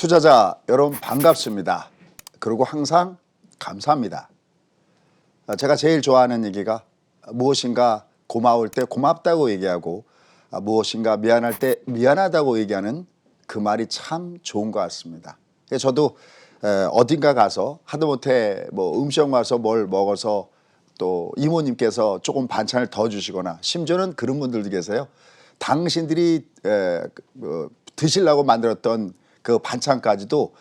투자자 여러분 반갑습니다. 그리고 항상 감사합니다. 제가 제일 좋아하는 얘기가 무엇인가 고마울 때 고맙다고 얘기하고 무엇인가 미안할 때 미안하다고 얘기하는 그 말이 참 좋은 것 같습니다. 저도 어딘가 가서 하다못해 뭐 음식 와서 뭘 먹어서 또 이모님께서 조금 반찬을 더 주시거나 심지어는 그런 분들도 계세요. 당신들이 드시려고 만들었던 그 반찬까지도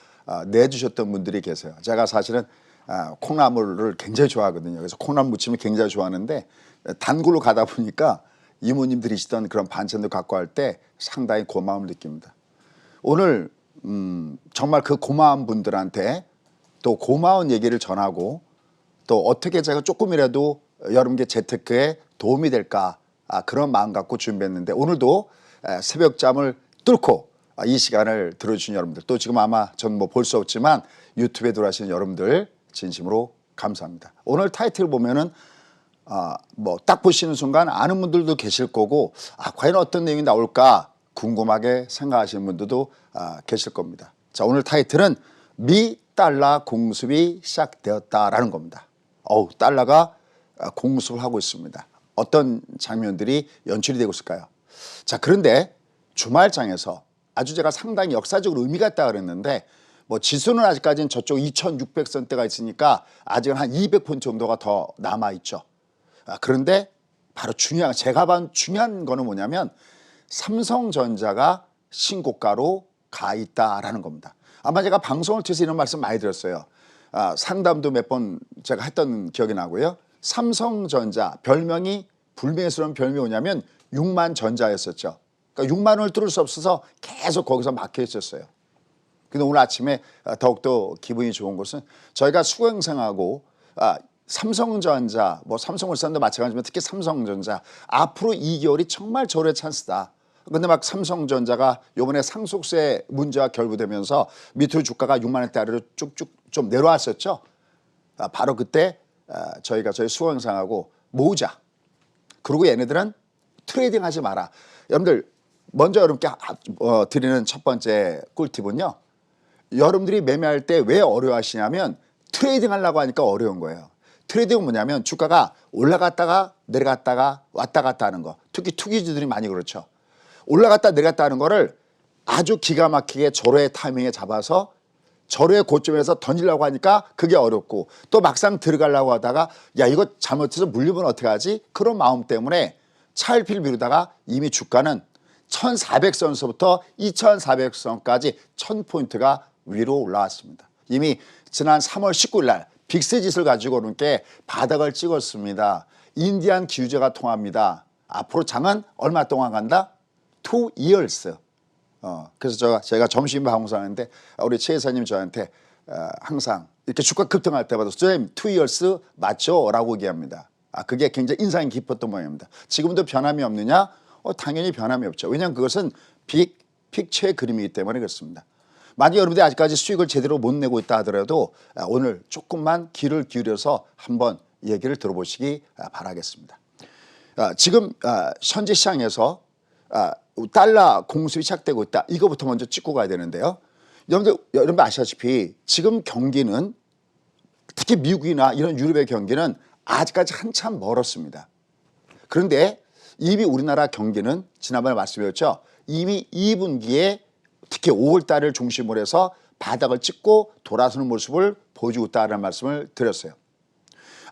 내주셨던 분들이 계세요. 제가 사실은 콩나물을 굉장히 좋아하거든요. 그래서 콩나물 무침을 굉장히 좋아하는데 단골로 가다 보니까 이모님 드시던 그런 반찬도 갖고 갈 때 상당히 고마움을 느낍니다. 오늘 정말 그 고마운 분들한테 또 고마운 얘기를 전하고 또 어떻게 제가 조금이라도 여러분께 재테크에 도움이 될까 그런 마음 갖고 준비했는데 오늘도 새벽잠을 뚫고 이 시간을 들어주신 여러분들 또 지금 아마 전 뭐 볼 수 없지만 유튜브에 들어가시는 여러분들 진심으로 감사합니다. 오늘 타이틀 보면은 뭐 딱 보시는 순간 아는 분들도 계실 거고 과연 어떤 내용이 나올까 궁금하게 생각하시는 분들도 계실 겁니다. 자, 오늘 타이틀은 미 달러 공습이 시작되었다라는 겁니다. 달러가 공습을 하고 있습니다. 어떤 장면들이 연출이 되고 있을까요? 자, 그런데 주말장에서 아주 제가 상당히 역사적으로 의미가 있다 그랬는데 뭐 지수는 아직까지는 저쪽 2600선대가 있으니까 아직은 한 200포인트 정도가 더 남아있죠. 그런데 바로 제가 본 중요한 거는 뭐냐면 삼성전자가 신고가로 가 있다라는 겁니다. 아마 제가 방송을 통해서 이런 말씀 많이 드렸어요. 상담도 몇 번 제가 했던 기억이 나고요. 삼성전자 별명이 불명예스러운 별명이 뭐냐면 6만 전자였었죠. 그러니까 6만 원을 뚫을 수 없어서 계속 거기서 막혀 있었어요. 근데 오늘 아침에 더욱더 기분이 좋은 것은 저희가 수강생하고 삼성전자, 뭐 삼성물산도 마찬가지지만 특히 삼성전자 앞으로 2개월이 정말 절호의 찬스다. 근데 막 삼성전자가 요번에 상속세 문제와 결부되면서 밑으로 주가가 6만 원대 아래로 쭉쭉 좀 내려왔었죠. 바로 그때 저희 수강생하고 모으자. 그리고 얘네들은 트레이딩 하지 마라. 여러분들 먼저 여러분께 드리는 첫 번째 꿀팁은요. 여러분들이 매매할 때 왜 어려워하시냐면 트레이딩 하려고 하니까 어려운 거예요. 트레이딩은 뭐냐면 주가가 올라갔다가 내려갔다가 왔다 갔다 하는 거. 특히 투기주들이 많이 그렇죠. 올라갔다 내려갔다 하는 거를 아주 기가 막히게 절호의 타이밍에 잡아서 절호의 고점에서 던지려고 하니까 그게 어렵고 또 막상 들어가려고 하다가 야 이거 잘못해서 물리면 어떻게 하지? 그런 마음 때문에 차일피일 미루다가 이미 주가는 1400선서부터 2400선까지 1000포인트가 위로 올라왔습니다. 이미 지난 3월 19일 날 빅스짓을 가지고 이렇게 바닥을 찍었습니다. 인디안 기후제가 통합니다. 앞으로 장은 얼마 동안 간다? 2 years. 그래서 제가 점심 방송하는데 우리 최 회사님 저한테 항상 이렇게 주가 급등할 때마다 선생님 2 years 맞죠? 라고 얘기합니다. 그게 굉장히 인상이 깊었던 모양입니다. 지금도 변함이 없느냐? 당연히 변함이 없죠. 왜냐하면 그것은 빅 픽처의 그림이기 때문에 그렇습니다. 만약 여러분들이 아직까지 수익을 제대로 못 내고 있다 하더라도 오늘 조금만 귀를 기울여서 한번 얘기를 들어보시기 바라겠습니다. 지금 현재 시장에서 달러 공습이 시작되고 있다. 이거부터 먼저 짚고 가야 되는데요. 여러분 아시다시피 지금 경기는 특히 미국이나 이런 유럽의 경기는 아직까지 한참 멀었습니다. 그런데 이미 우리나라 경기는 지난번에 말씀드렸죠. 이미 2분기에 특히 5월 달을 중심으로 해서 바닥을 찍고 돌아서는 모습을 보여주고 있다는 말씀을 드렸어요.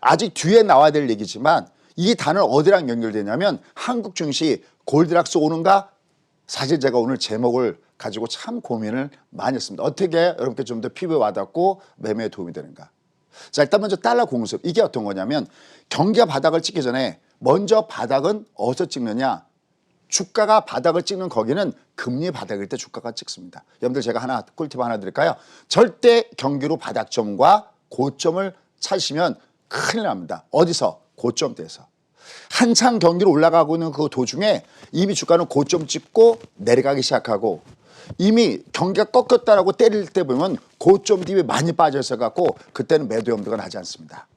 아직 뒤에 나와야 될 얘기지만 이 단어는 어디랑 연결되냐면 한국 증시 골드락스 오는가? 사실 제가 오늘 제목을 가지고 참 고민을 많이 했습니다. 어떻게 여러분께 좀 더 피부에 와닿고 매매에 도움이 되는가? 자, 일단 먼저 달러 공습. 이게 어떤 거냐면 경기가 바닥을 찍기 전에 먼저 바닥은 어디서 찍느냐? 주가가 바닥을 찍는 거기는 금리 바닥일 때 주가가 찍습니다. 여러분들 제가 꿀팁 하나 드릴까요? 절대 경기로 바닥점과 고점을 찾으시면 큰일 납니다. 어디서? 고점대에서. 한창 경기로 올라가고 있는 그 도중에 이미 주가는 고점 찍고 내려가기 시작하고 이미 경기가 꺾였다라고 때릴 때 보면 고점 뒤에 많이 빠져 있어 갖고 그때는 매도 염두가 나지 않습니다.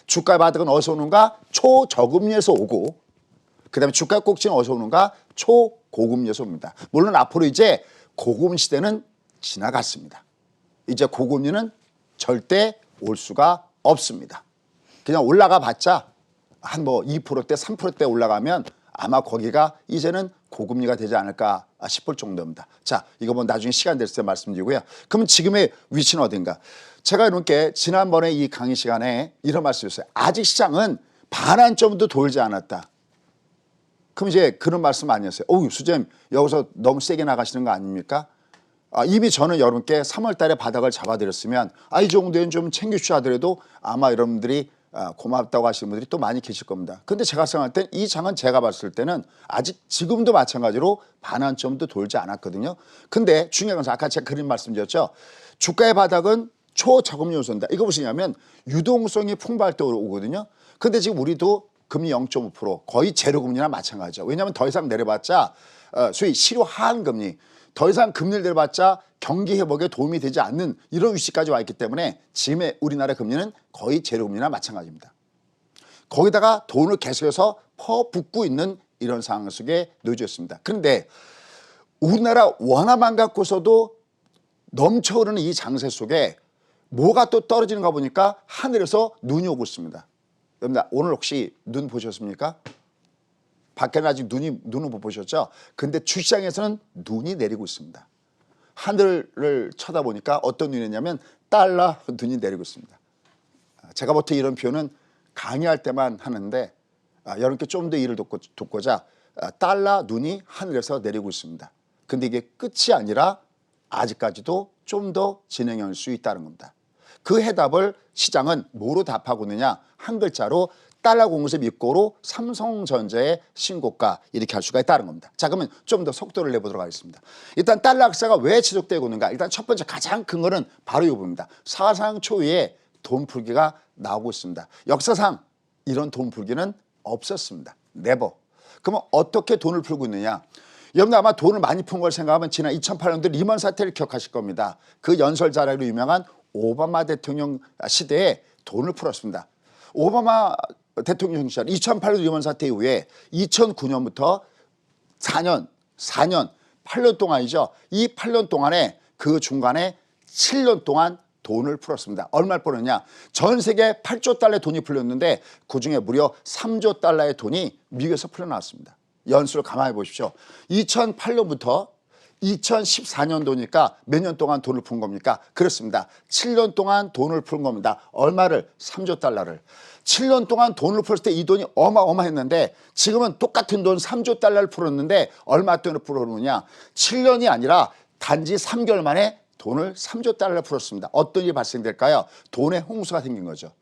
주가 바닥은 어디서 오는가? 초저금리에서 오고 그다음에 주가 꼭지는 어디서 오는가? 초고금리에서 옵니다. 물론 앞으로 이제 고금 시대는 지나갔습니다. 이제 고금리는 절대 올 수가 없습니다. 그냥 올라가 봤자 한 뭐 2%대 3%대 올라가면 아마 거기가 이제는 고금리가 되지 않을까 싶을 정도입니다. 자, 이거 뭐 나중에 시간 됐을 때 말씀드리고요. 그럼 지금의 위치는 어딘가? 제가 이렇게 지난번에 이 강의 시간에 이런 말씀이었어요. 아직 시장은 반환점도 돌지 않았다. 그럼 이제 그런 말씀 아니었어요. 수재님 여기서 너무 세게 나가시는 거 아닙니까? 이미 저는 여러분께 3월 달에 바닥을 잡아드렸으면 이 정도는 좀 챙겨주셔야 하더라도 아마 여러분들이 고맙다고 하시는 분들이 또 많이 계실 겁니다. 근데 제가 생각할 때 이 장은 제가 봤을 때는 아직 지금도 마찬가지로 반환점도 돌지 않았거든요. 근데 중요한 것은 아까 제가 그런 말씀드렸죠. 주가의 바닥은 초저금리 요소입니다. 이거 무엇이냐면 유동성이 풍부할 때 오거든요. 근데 지금 우리도 금리 0.5% 거의 제로금리나 마찬가지죠. 왜냐하면 더 이상 내려봤자 소위 실효 하한 금리 더 이상 금리를 내려봤자 경기 회복에 도움이 되지 않는 이런 위치까지 와 있기 때문에 지금의 우리나라 금리는 거의 제로금리나 마찬가지입니다. 거기다가 돈을 계속해서 퍼붓고 있는 이런 상황 속에 놓여져 있습니다. 그런데 우리나라 원화만 갖고서도 넘쳐흐르는 이 장세 속에 뭐가 또 떨어지는가 보니까 하늘에서 눈이 오고 있습니다. 여러분 오늘 혹시 눈 보셨습니까? 밖에는 아직 눈을 못 보셨죠? 근데 주시장에서는 눈이 내리고 있습니다. 하늘을 쳐다보니까 어떤 눈이 냐면 달러 눈이 내리고 있습니다. 제가 보통 이런 표현은 강의할 때만 하는데 여러분께 좀 더 이를 돕고자 달러 눈이 하늘에서 내리고 있습니다. 근데 이게 끝이 아니라 아직까지도 좀 더 진행할 수 있다는 겁니다. 그 해답을 시장은 뭐로 답하고 있느냐? 한 글자로 달러 공세 믿고로 삼성전자의 신고가 이렇게 할 수가 있다는 겁니다. 자, 그러면 좀 더 속도를 내보도록 하겠습니다. 일단 달러 악세가 왜 지속되고 있는가? 일단 첫 번째 가장 큰 거는 바로 이 부분입니다. 사상 초유의 돈 풀기가 나오고 있습니다. 역사상 이런 돈 풀기는 없었습니다. 네버. 그러면 어떻게 돈을 풀고 있느냐? 여러분들 아마 돈을 많이 푼 걸 생각하면 지난 2008년도 리먼 사태를 기억하실 겁니다. 그 연설자료로 유명한 오바마 대통령 시대에 돈을 풀었습니다. 오바마 대통령 시절 2008년 리먼 사태 이후에 2009년부터 4년, 8년 동안이죠. 이 8년 동안에 그 중간에 7년 동안 돈을 풀었습니다. 얼마를 풀었냐? 전 세계 8조 달러의 돈이 풀렸는데 그중에 무려 3조 달러의 돈이 미국에서 풀려나왔습니다. 연수를 가만히 보십시오. 2008년부터 2014년도니까 몇 년 동안 돈을 푼 겁니까? 그렇습니다. 7년 동안 돈을 푼 겁니다. 얼마를? 3조 달러를. 7년 동안 돈을 풀었을 때 이 돈이 어마어마했는데 지금은 똑같은 돈 3조 달러를 풀었는데 얼마 돈을 풀었느냐? 7년이 아니라 단지 3개월 만에 돈을 3조 달러를 풀었습니다. 어떤 일이 발생될까요? 돈의 홍수가 생긴 거죠.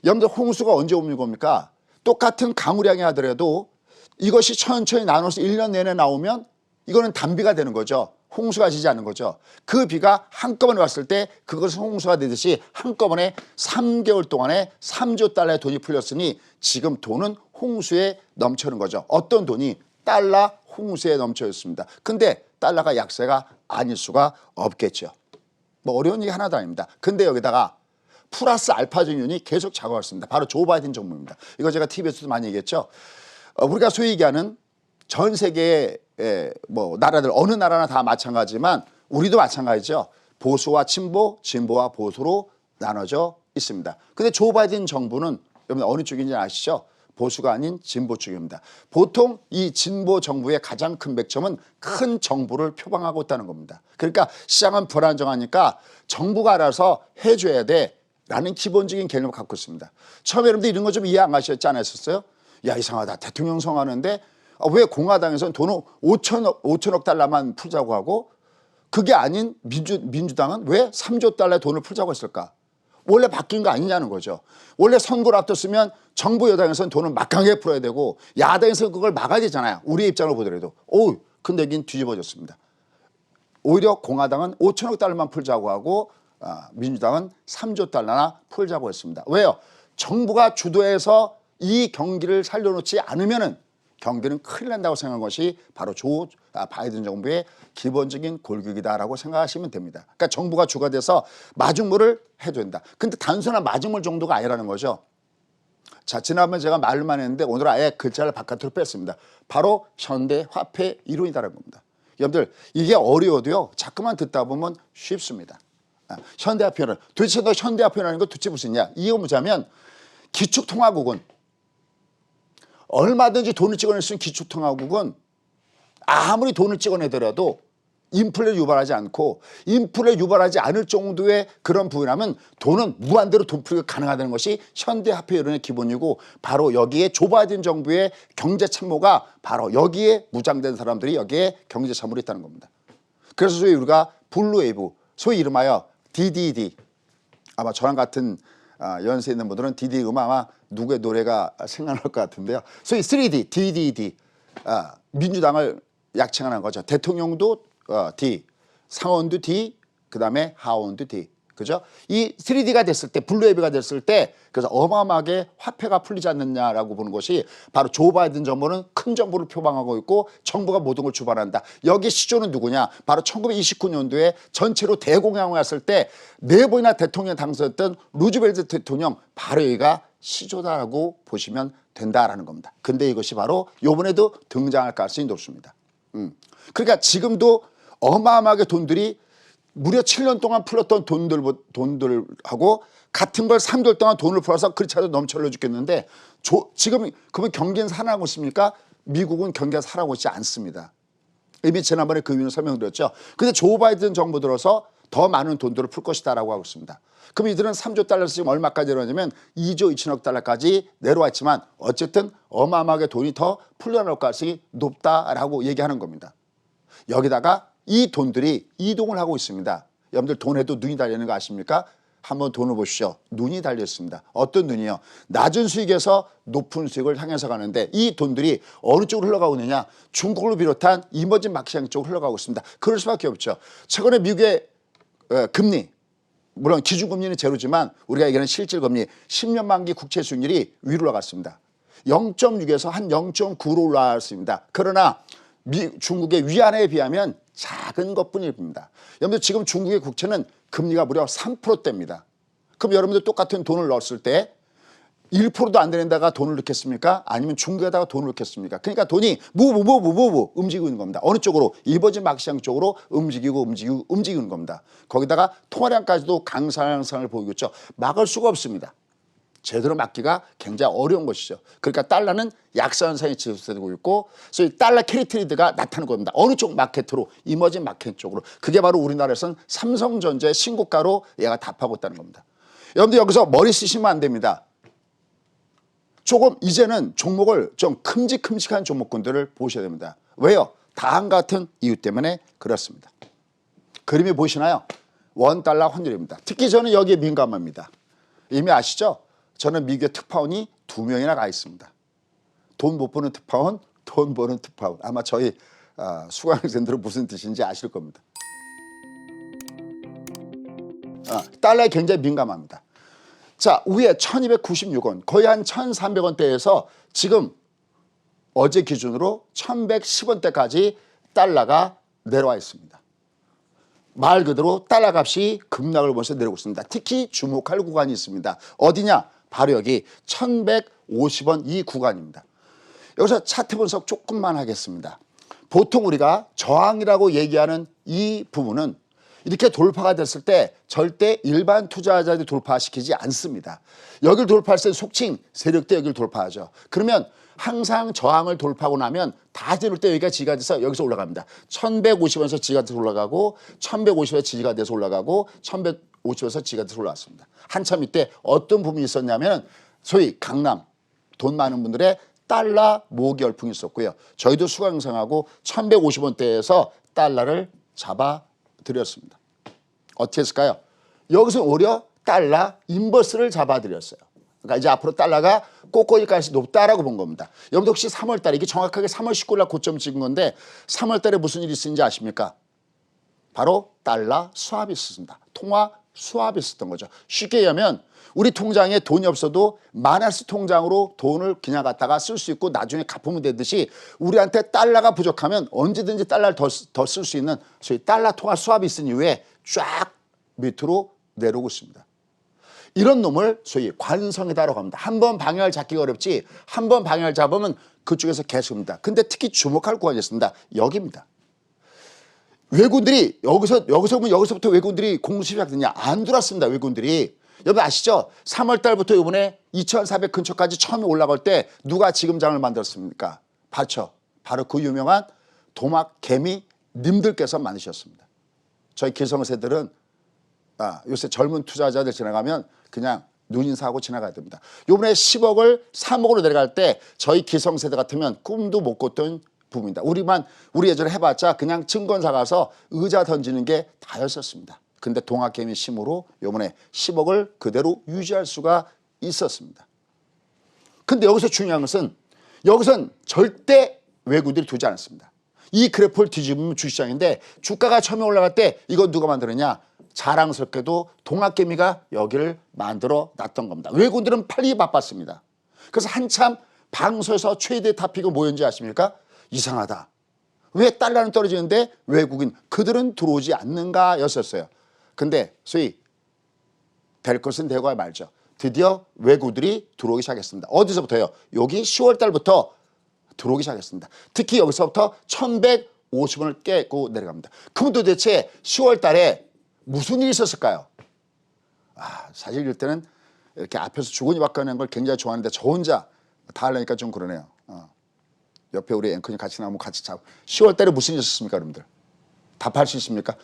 여러분들 홍수가 언제 오는 겁니까? 똑같은 강우량이 하더라도 이것이 천천히 나눠서 1년 내내 나오면 이거는 단비가 되는 거죠. 홍수가 지지 않는 거죠. 그 비가 한꺼번에 왔을 때 그것은 홍수가 되듯이 한꺼번에 3개월 동안에 3조 달러의 돈이 풀렸으니 지금 돈은 홍수에 넘쳐는 거죠. 어떤 돈이? 달러 홍수에 넘쳐 있습니다. 근데 달러가 약세가 아닐 수가 없겠죠. 뭐 어려운 얘기 하나도 아닙니다. 근데 여기다가 플러스 알파 정윤이 계속 작용했습니다. 바로 조 바이든 정부입니다. 이거 제가 TV에서도 많이 얘기했죠. 우리가 소위 얘기하는 전 세계의 뭐 나라들 어느 나라나 다 마찬가지지만 우리도 마찬가지죠. 보수와 진보, 진보와 보수로 나눠져 있습니다. 근데 조 바이든 정부는 여러분 어느 쪽인지 아시죠? 보수가 아닌 진보 쪽입니다. 보통 이 진보 정부의 가장 큰 백점은 큰 정부를 표방하고 있다는 겁니다. 그러니까 시장은 불안정하니까 정부가 알아서 해줘야 돼라는 기본적인 개념을 갖고 있습니다. 처음에 여러분들 이런 거 좀 이해 안 가셨지 않았었어요? 야, 이상하다. 대통령 선거하는데 왜 공화당에서는 돈을 5천억 달러만 풀자고 하고 그게 아닌 민주당은 왜 3조 달러의 돈을 풀자고 했을까? 원래 바뀐 거 아니냐는 거죠. 원래 선거를 앞뒀으면 정부 여당에서는 돈을 막강하게 풀어야 되고 야당에서는 그걸 막아야 되잖아요. 우리의 입장을 보더라도. 근데 여긴 뒤집어졌습니다. 오히려 공화당은 5천억 달러만 풀자고 하고 민주당은 3조 달러나 풀자고 했습니다. 왜요? 정부가 주도해서 이 경기를 살려놓지 않으면은 경기는 큰일 난다고 생각한 것이 바로 조 바이든 정부의 기본적인 골격이다라고 생각하시면 됩니다. 그러니까 정부가 주가 돼서 마중물을 해줘야 된다. 근데 단순한 마중물 정도가 아니라는 거죠. 자, 지난번에 제가 말로만 했는데 오늘 아예 글자를 바깥으로 뺐습니다. 바로 현대 화폐 이론이다라는 겁니다. 여러분들 이게 어려워도요. 자꾸만 듣다 보면 쉽습니다. 현대화폐는 도대체 너 현대화폐라는 거 도대체 무슨냐? 이거 뭐냐면 기축통화국은 얼마든지 돈을 찍어낼 수 있는 기축통화국은 아무리 돈을 찍어내더라도 인플레를 유발하지 않고 인플레를 유발하지 않을 정도의 그런 부분이라면 돈은 무한대로 돈풀이가 가능하다는 것이 현대화폐 이론의 기본이고 바로 여기에 조 바이든 정부의 경제참모가 바로 여기에 무장된 사람들이 여기에 경제참모를 했다는 겁니다. 그래서 소위 우리가 블루웨이브 소위 이름하여 DDD 아마 저랑 같은 연세에 있는 분들은 DDD 음악 아마 누구의 노래가 생각날 것 같은데요. 소위 3D, DDD 민주당을 약칭하는 거죠. 대통령도 D, 상원도 D, 그 다음에 하원도 D. 그죠? 이 3D가 됐을 때, 블루웨이브가 됐을 때, 그래서 어마어마하게 화폐가 풀리지 않느냐라고 보는 것이 바로 조 바이든 정부는 큰 정부를 표방하고 있고 정부가 모든 걸 주관한다. 여기 시조는 누구냐? 바로 1929년도에 전체로 대공양을 했을 때 네 번이나 대통령 당선했던 루즈벨트 대통령 바로 여기가 시조다라고 보시면 된다라는 겁니다. 근데 이것이 바로 이번에도 등장할 가능성이 높습니다. 그러니까 지금도 어마어마하게 돈들이 무려 7년 동안 풀었던 돈들하고 같은 걸 3개월 동안 돈을 풀어서 그렇지 않아도 넘쳐흘러 죽겠는데 지금 그러면 경기는 살아나고 있습니까? 미국은 경기가 살아나고 있지 않습니다. 이미 지난번에 그 이유는 설명드렸죠. 근데 조 바이든 정부 들어서 더 많은 돈들을 풀 것이다라고 하고 있습니다. 그럼 이들은 3조 달러에서 지금 얼마까지 내려오냐면 2조 2천억 달러까지 내려와 있지만 어쨌든 어마어마하게 돈이 더 풀려나올 가능성이 높다라고 얘기하는 겁니다. 여기다가 이 돈들이 이동을 하고 있습니다. 여러분들 돈에도 눈이 달리는 거 아십니까? 한번 돈을 보시죠. 눈이 달려 있습니다. 어떤 눈이요? 낮은 수익에서 높은 수익을 향해서 가는데 이 돈들이 어느 쪽으로 흘러가고 있느냐? 중국을 비롯한 이머징 마켓 시장 쪽으로 흘러가고 있습니다. 그럴 수밖에 없죠. 최근에 미국의 금리, 물론 기준금리는 제로지만 우리가 얘기하는 실질금리 10년 만기 국채 수익률이 위로 올라갔습니다. 0.6에서 한 0.9로 올라갔습니다. 그러나 중국의 위안화에 비하면 작은 것뿐입니다. 여러분들 지금 중국의 국채는 금리가 무려 3%대입니다. 그럼 여러분들 똑같은 돈을 넣었을 때 1%도 안 되는 데다가 돈을 넣겠습니까? 아니면 중국에다가 돈을 넣겠습니까? 그러니까 돈이 움직이고 있는 겁니다. 어느 쪽으로? 이버징 마켓 시장 쪽으로 움직이는 겁니다. 거기다가 통화량까지도 강상을 보이고 있죠. 막을 수가 없습니다. 제대로 막기가 굉장히 어려운 것이죠. 그러니까 달러는 약세 현상이 지속되고 있고 소위 달러 캐리트리드가 나타나는 겁니다. 어느 쪽 마켓으로? 이머징 마켓 쪽으로. 그게 바로 우리나라에서는 삼성전자의 신고가로 얘가 답하고 있다는 겁니다. 여러분들 여기서 머리 쓰시면 안 됩니다. 조금 이제는 종목을 좀 큼직큼직한 종목군들을 보셔야 됩니다. 왜요? 다음 같은 이유 때문에 그렇습니다. 그림이 보이시나요? 원달러 환율입니다. 특히 저는 여기에 민감합니다. 이미 아시죠? 저는 미국의 특파원이 2명이나 가 있습니다. 돈 못 버는 특파원, 돈 버는 특파원. 아마 저희 수강생들은 무슨 뜻인지 아실 겁니다. 달러에 굉장히 민감합니다. 자, 위에 1296원, 거의 한 1300원대에서 지금 어제 기준으로 1110원대까지 달러가 내려와 있습니다. 말 그대로 달러 값이 급락을 보면서 내려오고 있습니다. 특히 주목할 구간이 있습니다. 어디냐? 바로 여기 1150원 이 구간입니다. 여기서 차트 분석 조금만 하겠습니다. 보통 우리가 저항이라고 얘기하는 이 부분은 이렇게 돌파가 됐을 때 절대 일반 투자자들이 돌파시키지 않습니다. 여기를 돌파했을 때 속칭 세력대 여기를 돌파하죠. 그러면 항상 저항을 돌파하고 나면 다 지를 때 여기가 지지가 돼서 여기서 올라갑니다. 1150원에서 지지가 돼서 올라가고 1150에서 지지가 돼서 올라가고 1150에서 지지가 돼서 올라왔습니다. 한참 이때 어떤 부분이 있었냐면 소위 강남 돈 많은 분들의 달러 모으기 열풍이 있었고요. 저희도 수강생하고 1150원대에서 달러를 잡아드렸습니다. 어떻게 했을까요? 여기서 오히려 달러 인버스를 잡아드렸어요. 그러니까 이제 앞으로 달러가 꼬꼬일 가능성이 높다라고 본 겁니다. 여러분들 혹시 3월달에 이게 정확하게 3월 19일 날 고점 찍은 건데 3월달에 무슨 일이 있었는지 아십니까? 바로 달러 수합이 있었습니다. 통화 수합이 있었던 거죠. 쉽게 얘기하면 우리 통장에 돈이 없어도 마이너스 통장으로 돈을 그냥 갖다가 쓸 수 있고 나중에 갚으면 되듯이 우리한테 달러가 부족하면 언제든지 달러를 더 쓸 수 있는 소위 달러 통화 수합이 있은 이후에 쫙 밑으로 내려오고 있습니다. 이런 놈을 소위 관성이다라고 합니다. 한 번 방향을 잡기가 어렵지 한 번 방향을 잡으면 그쪽에서 계속입니다. 근데 특히 주목할 구간이 있습니다. 여기입니다. 외국인들이 여기서부터 외국인들이 공수 시작됐냐? 안 들어왔습니다. 외국인들이. 여러분 아시죠? 3월 달부터 이번에 2,400 근처까지 처음에 올라갈 때 누가 지금장을 만들었습니까? 바로 그 유명한 도마개미 님들께서 만드셨습니다. 저희 기성세들은 요새 젊은 투자자들 지나가면 그냥 눈인사하고 지나가야 됩니다. 이번에 10억을 3억으로 내려갈 때 저희 기성세대 같으면 꿈도 못 꿨던 부분입니다. 우리 예전에 해봤자 그냥 증권사 가서 의자 던지는 게 다였었습니다. 근데 동학개미 힘으로 이번에 10억을 그대로 유지할 수가 있었습니다. 근데 여기서 중요한 것은 여기선 절대 외국인들이 두지 않았습니다. 이 그래프를 뒤집으면 주시장인데 주가가 처음에 올라갈 때 이건 누가 만들었냐? 자랑스럽게도 동학개미가 여기를 만들어 놨던 겁니다. 외국인들은 팔리기 바빴습니다. 그래서 한참 방송에서 최대 타픽이 뭐였는지 아십니까? 이상하다. 왜 달러는 떨어지는데 외국인 그들은 들어오지 않는가 였었어요. 근데 소위 될 것은 되고 말죠. 드디어 외국들이 들어오기 시작했습니다. 어디서부터요? 여기 10월 달부터 들어오기 시작했습니다. 특히 여기서부터 1,150원을 깨고 내려갑니다. 그럼 도대체 10월 달에 무슨 일이 있었을까요? 사실 이럴 때는 이렇게 앞에서 주거니 받거니 걸 굉장히 좋아하는데 저 혼자 다 하려니까 좀 그러네요. 옆에 우리 앵커님 같이 나오면 같이 자고 10월 달에 무슨 일이 있었습니까, 여러분들? 답할 수 있습니까?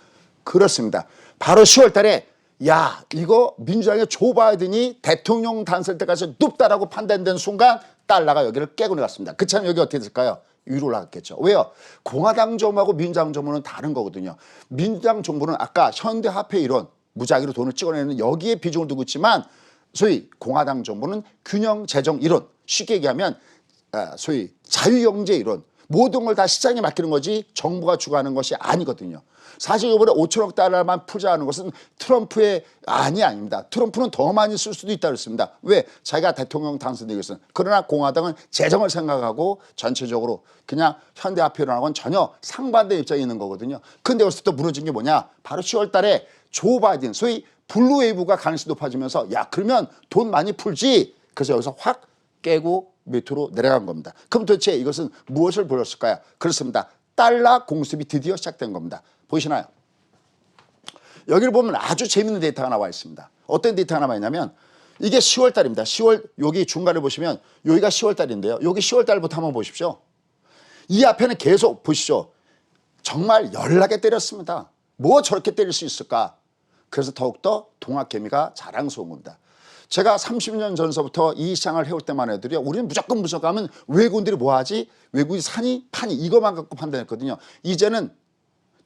그렇습니다. 바로 10월 달에 이거 민주당의 조 바이든이 대통령 당선될 때까지 눕다라고 판단된 순간 달러가 여기를 깨고 내갔습니다. 그참 여기 어떻게 됐을까요? 위로 올라갔겠죠. 왜요? 공화당 정부하고 민주당 정부는 다른 거거든요. 민주당 정부는 아까 현대화폐 이론, 무작위로 돈을 찍어내는 여기에 비중을 두고 있지만 소위 공화당 정부는 균형 재정 이론, 쉽게 얘기하면 소위 자유경제 이론, 모든 걸 다 시장에 맡기는 거지 정부가 주관하는 것이 아니거든요. 사실 이번에 5천억 달러만 풀자는 것은 트럼프의 아닙니다. 트럼프는 더 많이 쓸 수도 있다고 했습니다. 왜? 자기가 대통령 당선되기 위해서는. 그러나 공화당은 재정을 생각하고 전체적으로 그냥 현대화폐론하고는 전혀 상반된 입장이 있는 거거든요. 근데 여기서 또 무너진 게 뭐냐? 바로 10월 달에 조 바이든, 소위 블루웨이브가 가능성이 높아지면서 그러면 돈 많이 풀지. 그래서 여기서 확 깨고 밑으로 내려간 겁니다. 그럼 도대체 이것은 무엇을 보였을까요? 그렇습니다. 달러 공습이 드디어 시작된 겁니다. 보이시나요? 여기를 보면 아주 재밌는 데이터가 나와 있습니다. 어떤 데이터가 나와 있냐면 이게 10월 달입니다. 10월 여기 중간에 보시면 여기가 10월 달인데요. 여기 10월 달부터 한번 보십시오. 이 앞에는 계속 보시죠. 정말 열나게 때렸습니다. 뭐 저렇게 때릴 수 있을까? 그래서 더욱더 동학개미가 자랑스러운 겁니다. 제가 30년 전서부터 이 시장을 해올 때만 해도요. 우리는 무조건 가면 외국인들이 뭐하지? 외국인 사니 파니 이것만 갖고 판단했거든요. 이제는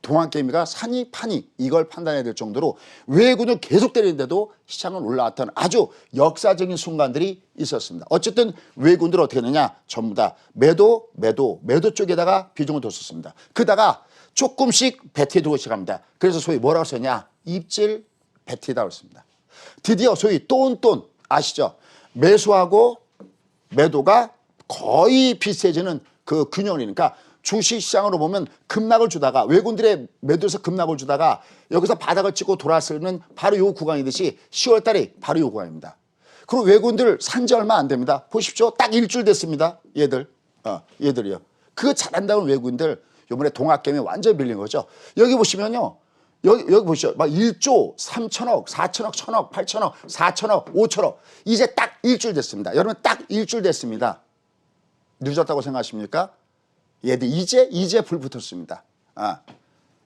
동학개미가 사니 파니 이걸 판단해야 될 정도로 외국인을 계속 때리는데도 시장은 올라왔던 아주 역사적인 순간들이 있었습니다. 어쨌든 외국인들은 어떻게 했느냐? 전부 다 매도 쪽에다가 비중을 뒀었습니다. 그러다가 조금씩 베티에 두고 시작합니다. 그래서 소위 뭐라고 썼냐? 입질 베티다고 했습니다. 드디어 소위 똔똔 아시죠? 매수하고 매도가 거의 비슷해지는 그 균형이니까 주식시장으로 보면 급락을 주다가 외국인들의 매도에서 급락을 주다가 여기서 바닥을 찍고 돌아서는 바로 이 구간이듯이 10월 달에 바로 이 구간입니다. 그리고 외국인들 산지 얼마 안 됩니다. 보십시오. 딱 일주일 됐습니다. 얘들이요. 그거 잘한다는 외국인들 이번에 동학개미 완전히 밀린 거죠. 여기 보시면요. 여기 보시죠. 막 1조 3천억, 4천억, 1천억, 8천억, 4천억, 5천억. 이제 딱 일주일 됐습니다. 여러분 딱 일주일 됐습니다. 늦었다고 생각하십니까? 얘들 이제 불 붙었습니다.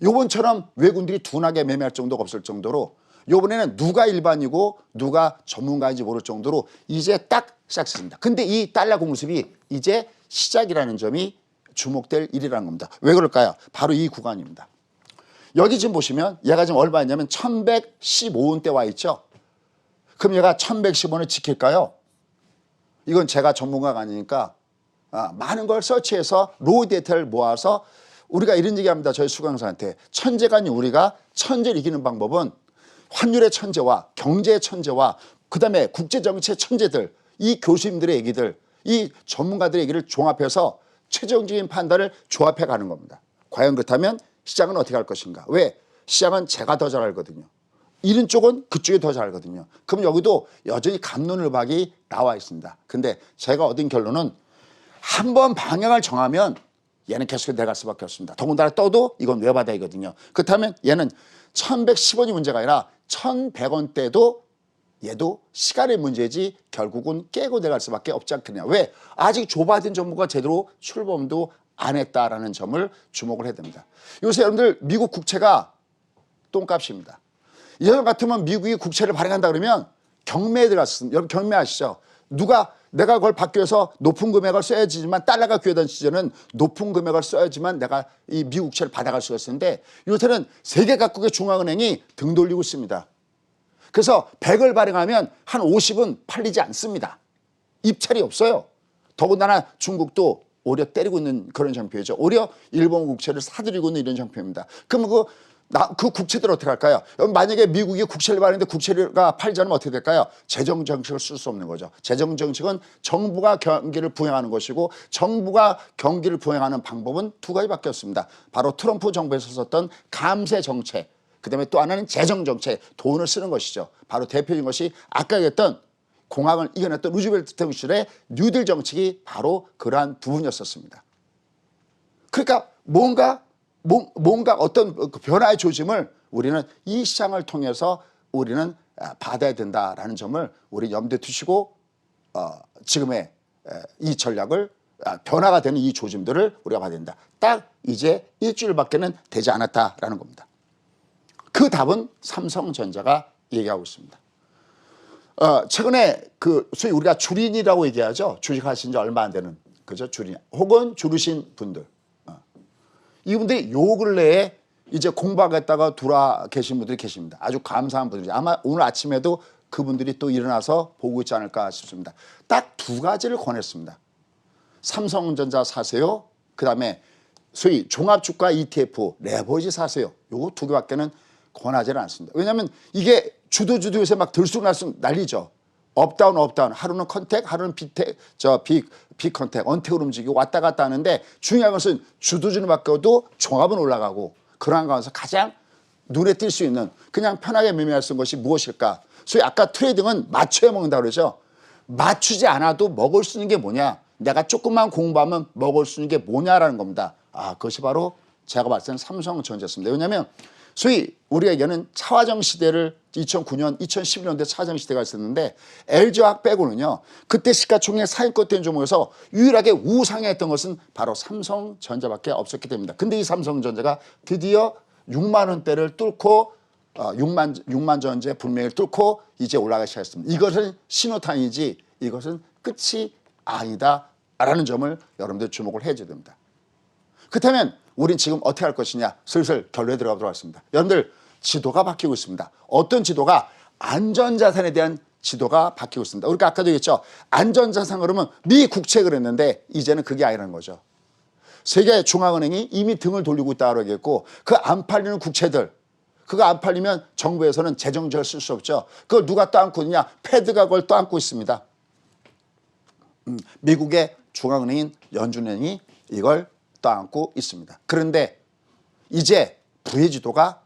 요번처럼 외국인들이 둔하게 매매할 정도가 없을 정도로 요번에는 누가 일반이고 누가 전문가인지 모를 정도로 이제 딱 시작했습니다. 근데 이 달러 공습이 이제 시작이라는 점이 주목될 일이라는 겁니다. 왜 그럴까요? 바로 이 구간입니다. 여기 지금 보시면 얘가 지금 얼마였냐면 1115원대 와 있죠. 그럼 얘가 1110원을 지킬까요? 이건 제가 전문가가 아니니까 많은 걸 서치해서 로우 데이터를 모아서 우리가 이런 얘기합니다. 저희 수강생한테 천재가 아닌 우리가 천재를 이기는 방법은 환율의 천재와 경제의 천재와 그다음에 국제정치의 천재들 이 교수님들의 얘기들 이 전문가들의 얘기를 종합해서 최종적인 판단을 조합해 가는 겁니다. 과연 그렇다면 시장은 어떻게 할 것인가? 왜? 시장은 제가 더 잘 알거든요. 이런 쪽은 그쪽이 더 잘 알거든요. 그럼 여기도 여전히 갑론을박이 나와 있습니다. 근데 제가 얻은 결론은 한번 방향을 정하면 얘는 계속 내려갈 수밖에 없습니다. 더군다나 떠도 이건 외바닥이거든요. 그렇다면 얘는 1110원이 문제가 아니라 1100원대도 얘도 시간의 문제지 결국은 깨고 내려갈 수밖에 없지 않겠냐. 왜? 아직 좁아진 정부가 제대로 출범도 안 했다라는 점을 주목을 해야 됩니다. 요새 여러분들 미국 국채가 똥값입니다. 예전 같으면 미국이 국채를 발행한다 그러면 경매에 들어갔습니다. 여러분 경매 아시죠? 내가 그걸 받기 위해서 높은 금액을 써야지만 달러가 귀하던 시절은 높은 금액을 써야지만 내가 이 미국 국채를 받아갈 수가 있었는데 요새는 세계 각국의 중앙은행이 등 돌리고 있습니다. 그래서 100을 발행하면 한 50은 팔리지 않습니다. 입찰이 없어요. 더군다나 중국도 오히려 때리고 있는 그런 형편이죠. 오히려 일본 국채를 사들이고 있는 이런 형편입니다. 그러면 그 국채들 어떻게 할까요? 만약에 미국이 국채를 발행했는데 국채가 팔지 않으면 어떻게 될까요? 재정 정책을 쓸 수 없는 거죠. 재정 정책은 정부가 경기를 부양하는 것이고 정부가 경기를 부양하는 방법은 두 가지밖에 없습니다. 바로 트럼프 정부에서 썼던 감세 정책, 그다음에 또 하나는 재정 정책, 돈을 쓰는 것이죠. 바로 대표적인 것이 아까 얘기했던 공황을 이겨냈던 루즈벨트 시절의 뉴딜 정책이 바로 그러한 부분이었었습니다. 그러니까 뭔가 어떤 변화의 조짐을 우리는 이 시장을 통해서 우리는 받아야 된다라는 점을 우리 염두에 두시고 지금의 이 전략을 변화가 되는 이 조짐들을 우리가 봐야 된다. 딱 이제 일주일밖에는 되지 않았다라는 겁니다. 그 답은 삼성전자가 얘기하고 있습니다. 최근에 소위 우리가 주린이라고 얘기하죠. 주식하신 지 얼마 안 되는 그죠? 주린 혹은 주르신 분들. 이분들이 요 근래에 이제 공부하겠다가 돌아 계신 분들이 계십니다. 아주 감사한 분들이 아마 오늘 아침에도 그분들이 또 일어나서 보고 있지 않을까 싶습니다. 딱 두 가지를 권했습니다. 삼성전자 사세요. 그다음에 소위 종합주가 ETF 레버리지 사세요. 요거 두 개밖에는 권하지는 않습니다. 왜냐하면 이게 주도 요새 막 들쑥날쑥 난리죠. 업다운 하루는 컨택, 하루는 비컨택, 언택으로 움직이고 왔다 갔다 하는데 중요한 것은 주도주는 바뀌어도 종합은 올라가고 그러한 가운데서 가장 눈에 띌 수 있는 그냥 편하게 매매할 수 있는 것이 무엇일까? 소위 아까 트레이딩은 맞춰야 먹는다고 그러죠. 맞추지 않아도 먹을 수 있는 게 뭐냐? 내가 조금만 공부하면 먹을 수 있는 게 뭐냐라는 겁니다. 그것이 바로 제가 봤을 때는 삼성전자였습니다. 왜냐하면 소위 우리가 얘기하는 차화정 시대를 2009년, 2011년대 차화정 시대가 있었는데 LG화학 빼고는요. 그때 시가총액 상위권대 종목에서 유일하게 우상에 했던 것은 바로 삼성전자밖에 없었기 때문입니다. 근데 이 삼성전자가 드디어 6만 원대를 뚫고 6만 전제 분명히 뚫고 이제 올라가기 시작했습니다. 이것은 신호탄이지 이것은 끝이 아니다라는 점을 여러분들 주목을 해줘야 됩니다. 그렇다면 우린 지금 어떻게 할 것이냐 슬슬 결론에 들어가도록 하겠습니다. 여러분들 지도가 바뀌고 있습니다. 어떤 지도가 안전자산에 대한 지도가 바뀌고 있습니다. 우리가 아까도 얘기했죠. 안전자산 그러면 미 국채 그랬는데 이제는 그게 아니라는 거죠. 세계 중앙은행이 이미 등을 돌리고 있다고 하겠고 그 안 팔리는 국채들 그거 안 팔리면 정부에서는 재정적을 쓸 수 없죠. 그걸 누가 떠안고 있느냐. 패드가 그걸 떠안고 있습니다. 미국의 중앙은행인 연준은행이 이걸 떠안고 있습니다. 그런데 이제 부의 지도가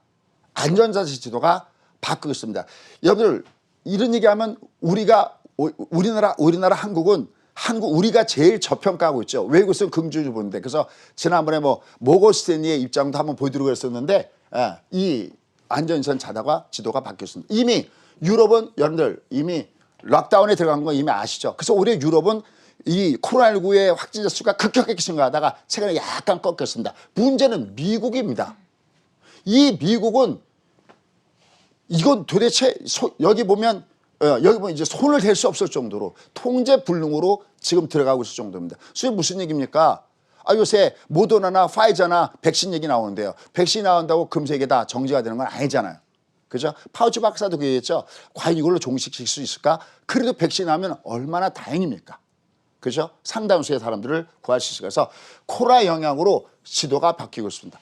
안전자산 지도가 바뀌고 있습니다. 여러분들 이런 얘기하면 우리나라 한국은 우리가 제일 저평가하고 있죠. 외국에서는 금주주 보는데 그래서 지난번에 모건 스탠리의 입장도 한번 보여드리고 했었는데 이 안전자산 지도가 바뀌었습니다. 이미 유럽은 여러분들 이미 락다운에 들어간 거 이미 아시죠. 그래서 올해 유럽은 이 코로나19의 확진자 수가 급격하게 증가하다가 최근에 약간 꺾였습니다. 문제는 미국입니다. 이 미국은 이건 도대체 여기 보면 이제 손을 댈 수 없을 정도로 통제 불능으로 지금 들어가고 있을 정도입니다. 그게 무슨 얘기입니까? 요새 모더나나 파이자나 백신 얘기 나오는데요. 백신 나온다고 금세 이게 다 정지가 되는 건 아니잖아요. 그죠? 파우치 박사도 그랬죠. 과연 이걸로 종식시킬 수 있을까? 그래도 백신 나오면 얼마나 다행입니까? 그죠? 상당수의 사람들을 구할 수 있어요. 그래서 코로나 영향으로 지도가 바뀌고 있습니다.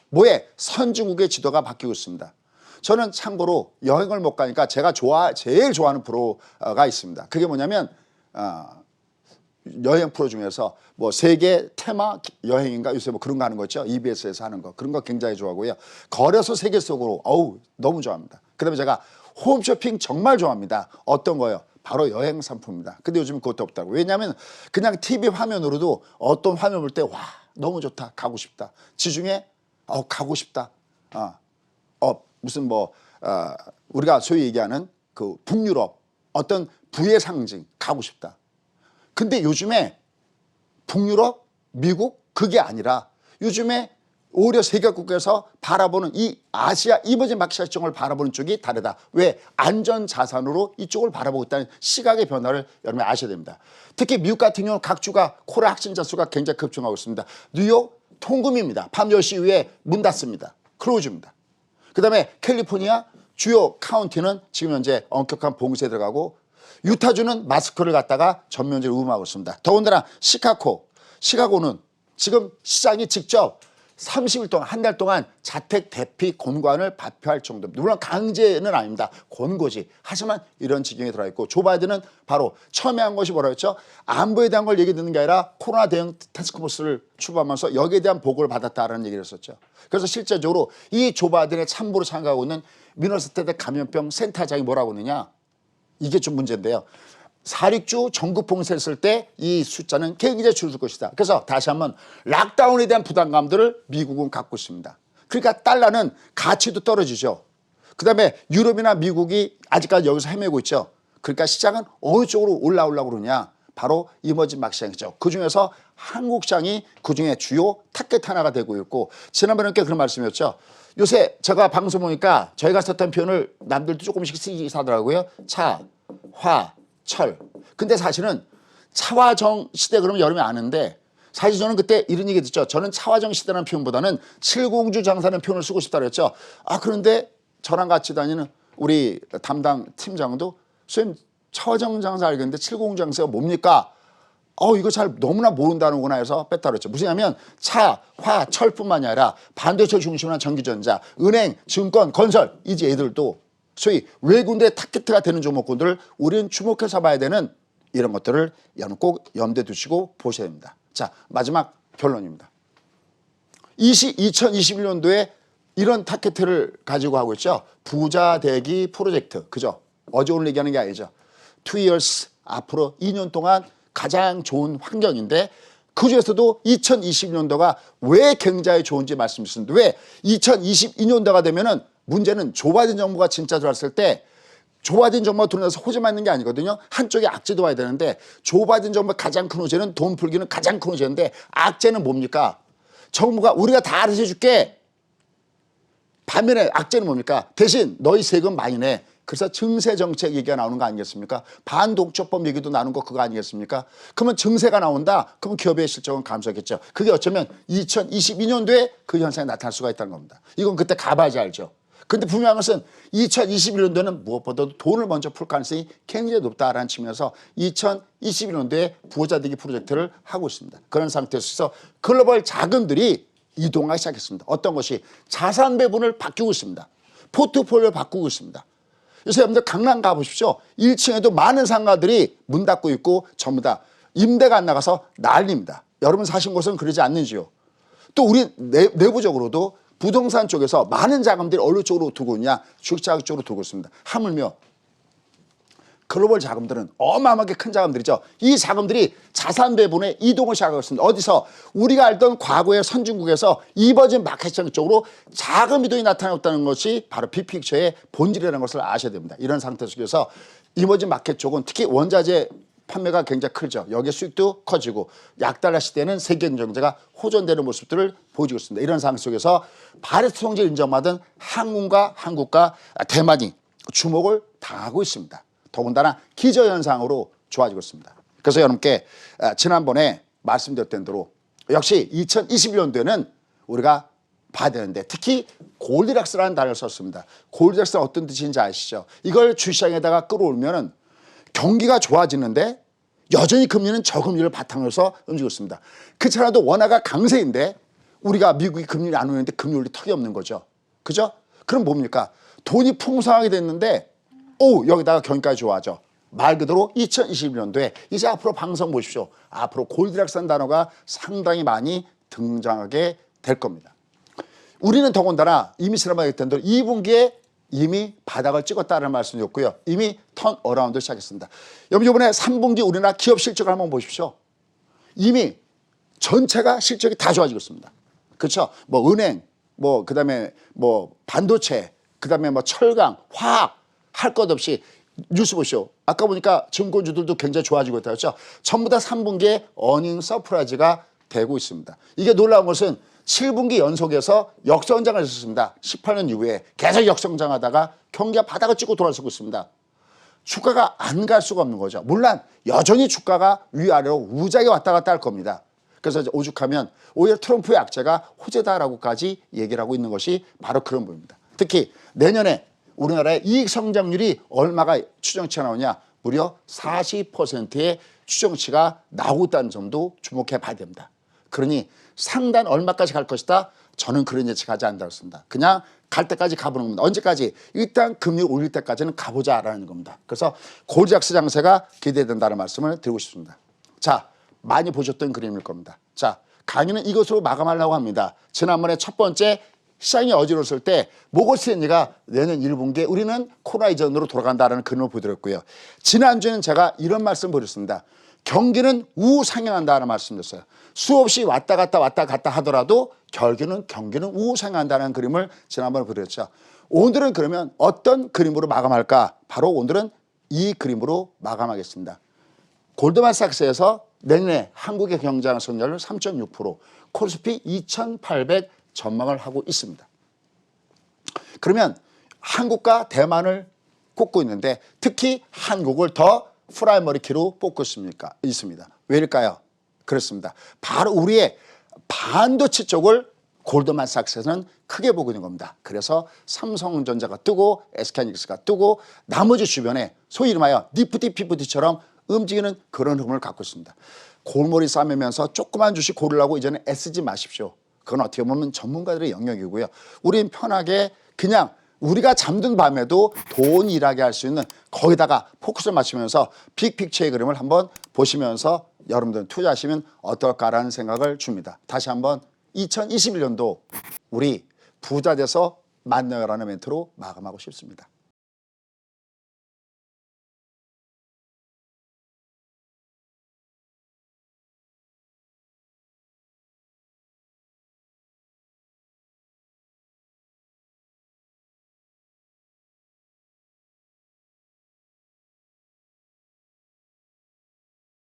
선진국의 지도가 바뀌고 있습니다. 저는 참고로 여행을 못 가니까 제가 제일 좋아하는 프로가 있습니다. 그게 뭐냐면 여행 프로 중에서 세계 테마 여행인가 요새 그런 거 하는 거 있죠. EBS에서 하는 거 그런 거 굉장히 좋아하고요. 걸어서 세계 속으로 너무 좋아합니다. 그다음에 제가 홈쇼핑 정말 좋아합니다. 어떤 거요? 바로 여행 상품입니다. 근데 요즘 그것도 없다고. 왜냐하면 그냥 TV 화면으로도 어떤 화면 볼 때 너무 좋다. 가고 싶다. 지중해 가고 싶다. 무슨 우리가 소위 얘기하는 그 북유럽 어떤 부의 상징 가고 싶다. 근데 요즘에 북유럽, 미국 그게 아니라 요즘에 오히려 세계국에서 바라보는 이 아시아 이머징 마켓 시장을 바라보는 쪽이 다르다. 왜? 안전자산으로 이쪽을 바라보고 있다는 시각의 변화를 여러분이 아셔야 됩니다. 특히 미국 같은 경우는 각 주가 코로나 확진자 수가 굉장히 급증하고 있습니다. 뉴욕 통금입니다. 밤 10시 이후에 문 닫습니다. 클로즈입니다. 그 다음에 캘리포니아 주요 카운티는 지금 현재 엄격한 봉쇄에 들어가고 유타주는 마스크를 갖다가 전면적으로 의무화하고 있습니다. 더군다나 시카고는 지금 시장이 직접 30일 동안 한 달 동안 자택 대피 권고안을 발표할 정도입니다. 물론 강제는 아닙니다. 권고지. 하지만 이런 지경에 들어가 있고 조 바이든은 바로 처음에 한 것이 뭐라 했죠? 안보에 대한 걸 얘기 듣는 게 아니라 코로나 대응 태스크포스를 출범하면서 여기에 대한 보고를 받았다라는 얘기를 했었죠. 그래서 실제적으로 이 조 바이든의 참모로 참가하고 있는 미네소타 감염병 센터장이 뭐라고 하느냐? 이게 좀 문제인데요. 4.6주 전국 봉쇄했을 때 이 숫자는 굉장히 줄을 것이다. 그래서 다시 한번 락다운에 대한 부담감들을 미국은 갖고 있습니다. 그러니까 달러는 가치도 떨어지죠. 그다음에 유럽이나 미국이 아직까지 여기서 헤매고 있죠. 그러니까 시장은 어느 쪽으로 올라오려고 그러냐. 바로 이머징 마켓 시장이죠. 그중에서 한국 시장이 그중에 주요 타겟 하나가 되고 있고 지난번에 그런 말씀이었죠. 요새 제가 방송 보니까 저희가 썼던 표현을 남들도 조금씩 쓰기 하더라고요. 차, 화, 철. 근데 사실은 차화정 시대 그러면 여러분이 아는데 사실 저는 그때 이런 얘기 듣죠. 저는 차화정 시대라는 표현보다는 칠공주 장사라는 표현을 쓰고 싶다 그랬죠. 그런데 저랑 같이 다니는 우리 담당 팀장도 선생님 차화정 장사 알겠는데 칠공주 장사가 뭡니까? 이거 잘 너무나 모른다는구나 해서 뺐다 그랬죠. 무슨 냐면 차, 화, 철뿐만이 아니라 반도체 중심으로 한 전기전자, 은행, 증권, 건설 이제 애들도 소위 외국인들의 타겟트가 되는 종목군들을 우리는 주목해서 봐야 되는 이런 것들을 꼭 염두에 두시고 보셔야 됩니다. 자, 마지막 결론입니다. 2021년도에 이런 타겟트를 가지고 하고 있죠. 부자 되기 프로젝트. 그죠? 어제 오늘 얘기하는 게 아니죠. 2 years 앞으로 2년 동안 가장 좋은 환경인데 그중에서도 2022년도가 왜 굉장히 좋은지 말씀드렸습니다. 왜 2022년도가 되면은 문제는 조 바이든 정부가 진짜 들어왔을 때 조 바이든 정부가 들어와서 호재 맞는 게 아니거든요. 한쪽에 악재도 와야 되는데 조 바이든 정부의 가장 큰 호재는 돈 풀기는 가장 큰 호재인데 악재는 뭡니까? 정부가 우리가 다 알아서 해줄게. 반면에 악재는 뭡니까? 대신 너희 세금 많이 내. 그래서 증세 정책 얘기가 나오는 거 아니겠습니까? 반독점법 얘기도 나오는 거 그거 아니겠습니까? 그러면 증세가 나온다. 그러면 기업의 실적은 감소하겠죠. 그게 어쩌면 2022년도에 그 현상이 나타날 수가 있다는 겁니다. 이건 그때 가봐야지 알죠. 근데 분명한 것은 2021년도에는 무엇보다도 돈을 먼저 풀 가능성이 굉장히 높다라는 측면에서 2021년도에 부자 되기 프로젝트를 하고 있습니다. 그런 상태에서 글로벌 자금들이 이동하기 시작했습니다. 어떤 것이 자산 배분을 바뀌고 있습니다. 포트폴리오를 바꾸고 있습니다. 요새 여러분들 강남 가보십시오. 1층에도 많은 상가들이 문 닫고 있고 전부 다 임대가 안 나가서 난립니다. 여러분 사신 곳은 그러지 않는지요. 또 우리 내부적으로도 부동산 쪽에서 많은 자금들이 어느 쪽으로 두고 있냐? 주식자금 쪽으로 두고 있습니다. 하물며 글로벌 자금들은 어마어마하게 큰 자금들이죠. 이 자금들이 자산 배분에 이동을 시작하고 있습니다. 어디서? 우리가 알던 과거의 선진국에서 이머징 마켓 시장 쪽으로 자금 이동이 나타났다는 것이 바로 빅픽처의 본질이라는 것을 아셔야 됩니다. 이런 상태 속에서 이머징 마켓 쪽은 특히 원자재 판매가 굉장히 크죠. 여기에 수익도 커지고 약달러 시대는 세계 경제가 호전되는 모습들을 보여주고 있습니다. 이런 상황 속에서 바레트 성질 인정받은 한국과 대만이 주목을 당하고 있습니다. 더군다나 기저현상으로 좋아지고 있습니다. 그래서 여러분께 지난번에 말씀드렸던 대로 역시 2021년도에는 우리가 봐야 되는데 특히 골디락스라는 단어를 썼습니다. 골디락스가 어떤 뜻인지 아시죠? 이걸 주시장에다가 끌어올면은 경기가 좋아지는데 여전히 금리는 저금리를 바탕으로 해서 움직이고 있습니다. 그렇잖아도 원화가 강세인데 우리가 미국이 금리를 안 올리는데 금리율이 턱이 없는 거죠. 그죠? 그럼 뭡니까? 돈이 풍성하게 됐는데 여기다가 경기까지 좋아져. 말 그대로 2021년도에 이제 앞으로 방송 보십시오. 앞으로 골디락스라는 단어가 상당히 많이 등장하게 될 겁니다. 우리는 더군다나 이미 지난번에 했던 대로 2분기에 이미 바닥을 찍었다는 말씀이었고요. 이미 턴어라운드를 시작했습니다. 여러분 이번에 3분기 우리나라 기업 실적을 한번 보십시오. 이미 전체가 실적이 다 좋아지고 있습니다. 그렇죠? 뭐 은행, 뭐 그다음에 뭐 반도체, 그다음에 뭐 철강, 화학 할 것 없이 뉴스 보시오. 아까 보니까 증권주들도 굉장히 좋아지고 있다 그렇죠? 전부 다 3분기에 어닝 서프라이즈가 되고 있습니다. 이게 놀라운 것은 7분기 연속에서 역성장을 했습니다. 18년 이후에 계속 역성장하다가 경기가 바닥을 찍고 돌아서고 있습니다. 주가가 안 갈 수가 없는 거죠. 물론 여전히 주가가 위아래로 우작에 왔다 갔다 할 겁니다. 그래서 이제 오죽하면 오히려 트럼프의 악재가 호재다라고까지 얘기를 하고 있는 것이 바로 그런 부분입니다. 특히 내년에 우리나라의 이익 성장률이 얼마가 추정치가 나오냐, 무려 40%의 추정치가 나오고 있다는 점도 주목해 봐야 됩니다. 그러니 상단 얼마까지 갈 것이다? 저는 그런 예측하지 않는다고 했습니다. 그냥 갈 때까지 가보는 겁니다. 언제까지? 일단 금리 올릴 때까지는 가보자라는 겁니다. 그래서 고지락스 장세가 기대된다는 말씀을 드리고 싶습니다. 자, 많이 보셨던 그림일 겁니다. 자, 강의는 이것으로 마감하려고 합니다. 지난번에 첫 번째 시장이 어지러웠을 때 모건스탠리가 내년 1분기에 우리는 코로나 이전으로 돌아간다는 그림을 보여드렸고요. 지난주에는 제가 이런 말씀 드렸습니다. 경기는 우상향한다는 말씀드렸어요. 수없이 왔다 갔다 하더라도 결국에는 경기는 우상향한다는 그림을 지난번에 보여드렸죠. 오늘은 그러면 어떤 그림으로 마감할까? 바로 오늘은 이 그림으로 마감하겠습니다. 골드만삭스에서 내년에 한국의 경제장 성장률 3.6%, 코스피 2,800 전망을 하고 있습니다. 그러면 한국과 대만을 꼽고 있는데 특히 한국을 더 프라이머리 키로 뽑고 있습니다. 왜일까요? 그렇습니다. 바로 우리의 반도체 쪽을 골드만삭스에서는 크게 보고 있는 겁니다. 그래서 삼성전자가 뜨고 SK하이닉스가 뜨고 나머지 주변에 소위 이름하여 니프티 피프티처럼 움직이는 그런 흐름을 갖고 있습니다. 골머리 싸매면서 조그만 주식 고르려고 이제는 애쓰지 마십시오. 그건 어떻게 보면 전문가들의 영역이고요. 우린 편하게 그냥 우리가 잠든 밤에도 돈 일하게 할 수 있는 거기다가 포커스를 맞추면서 빅픽처의 그림을 한번 보시면서 여러분들 투자하시면 어떨까라는 생각을 줍니다. 다시 한번 2021년도 우리 부자 돼서 만나요라는 멘트로 마감하고 싶습니다.